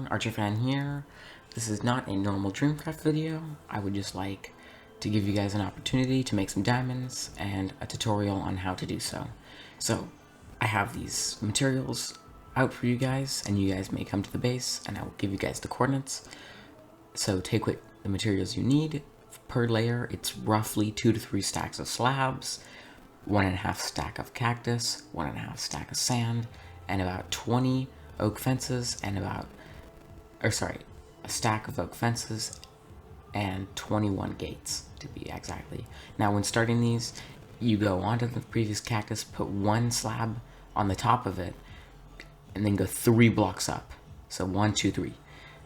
everyone, ArcherFan here. This is not a normal Dreamcraft video. I would just like to give you guys an opportunity to make some diamonds and a tutorial on how to do so. So, I have these materials out for you guys, and you guys may come to the base, and I will give you guys the coordinates. So take what the materials you need. Per layer, it's roughly 2 to 3 stacks of slabs, 1.5 stack of cactus, 1.5 stack of sand, and about 20 oak fences, and a stack of oak fences, and 21 gates, to be exactly. Now, when starting these, you go onto the previous cactus, put 1 slab on the top of it, and then go 3 blocks up. So 1, 2, 3.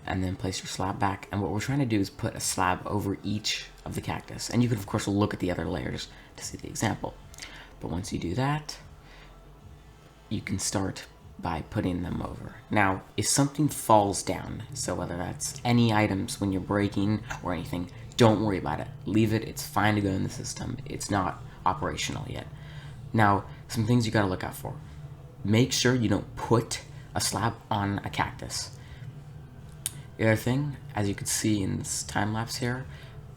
And then place your slab back. And what we're trying to do is put a slab over each of the cactus. And you can, of course, look at the other layers to see the example. But once you do that, you can start by putting them over. Now, if something falls down, so whether that's any items when you're breaking or anything, don't worry about it. Leave it. It's fine to go in the system. It's not operational yet. Now, some things you gotta look out for. Make sure you don't put a slab on a cactus. The other thing, as you can see in this time lapse here,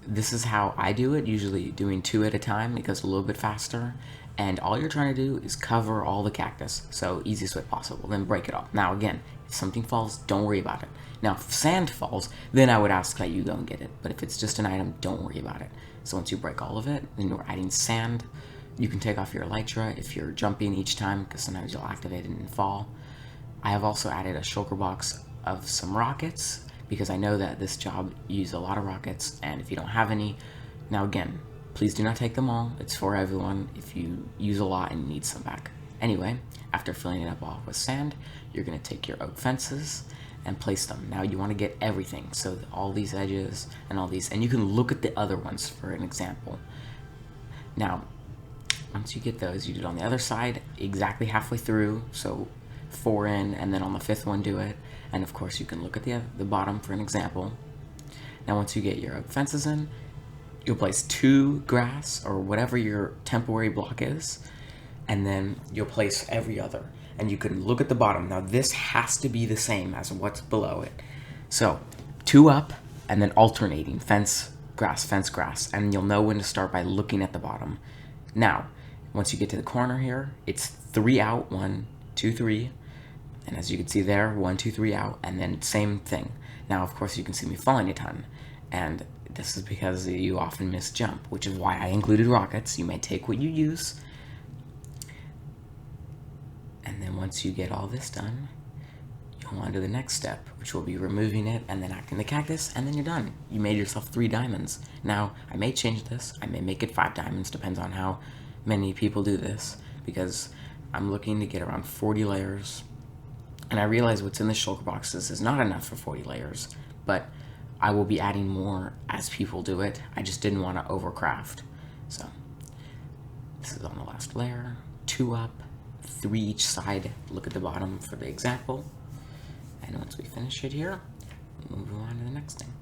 this is how I do it, usually doing 2 at a time. It goes a little bit faster, and all you're trying to do is cover all the cactus, so easiest way possible, then break it off. Now again, if something falls, don't worry about it. Now if sand falls, then I would ask that you go and get it, but if it's just an item, don't worry about it. So once you break all of it, then you're adding sand. You can take off your elytra if you're jumping each time, because sometimes you'll activate it and fall. I have also added a shulker box of some rockets, because I know that this job uses a lot of rockets, and if you don't have any, now again, please do not take them all. It's for everyone if you use a lot and need some back. Anyway, after filling it up all with sand, you're going to take your oak fences and place them. Now you want to get everything, so all these edges and all these, and you can look at the other ones for an example. Now, once you get those, you do it on the other side, exactly halfway through, so 4 in, and then on the 5th one do it. And of course you can look at the bottom for an example. Now once you get your oak fences in, you'll place 2 grass or whatever your temporary block is, and then you'll place every other. And you can look at the bottom. Now this has to be the same as what's below it. So 2 up and then alternating fence, grass, and you'll know when to start by looking at the bottom. Now, once you get to the corner here, it's 3 out, 1, 2, 3. And as you can see there, 1, 2, 3 out, and then same thing. Now, of course, you can see me falling a ton, and this is because you often miss jump, which is why I included rockets. You may take what you use. And then once you get all this done, you'll go on to the next step, which will be removing it and then acting the cactus, and then you're done. You made yourself 3 diamonds. Now, I may change this. I may make it 5 diamonds, depends on how many people do this, because I'm looking to get around 40 layers. And I realize what's in the shulker boxes is not enough for 40 layers, but I will be adding more as people do it. I just didn't want to overcraft. So, this is on the last layer. 2 up, 3 each side. Look at the bottom for the example. And once we finish it here, we move on to the next thing.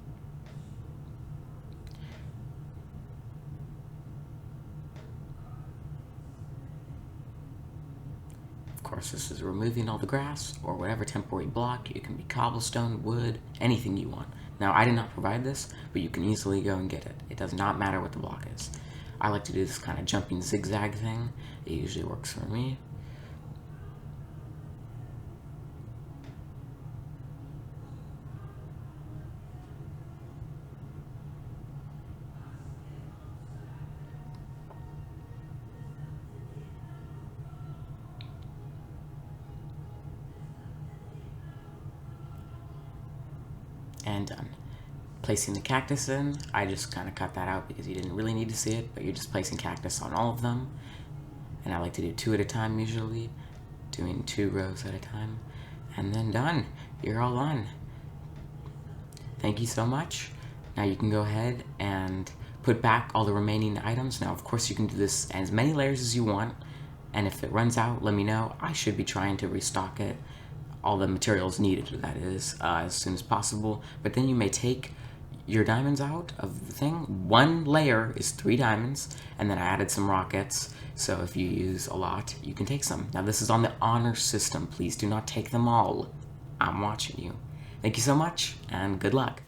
Of course, this is removing all the grass or whatever temporary block. It can be cobblestone, wood, anything you want. Now, I did not provide this, but you can easily go and get it. It does not matter what the block is. I like to do this kind of jumping zigzag thing. It usually works for me. And done. Placing the cactus in, I just kind of cut that out because you didn't really need to see it, but you're just placing cactus on all of them. And I like to do 2 at a time usually, doing 2 rows at a time. And then done. You're all done. Thank you so much. Now you can go ahead and put back all the remaining items. Now, of course, you can do this as many layers as you want, and if it runs out, let me know. I should be trying to restock it, all the materials needed, that is, as soon as possible. But then you may take your diamonds out of the thing. 1 layer is 3 diamonds, and then I added some rockets, so if you use a lot, you can take some. Now this is on the honor system. Please do not take them all. I'm watching you. Thank you so much, and good luck.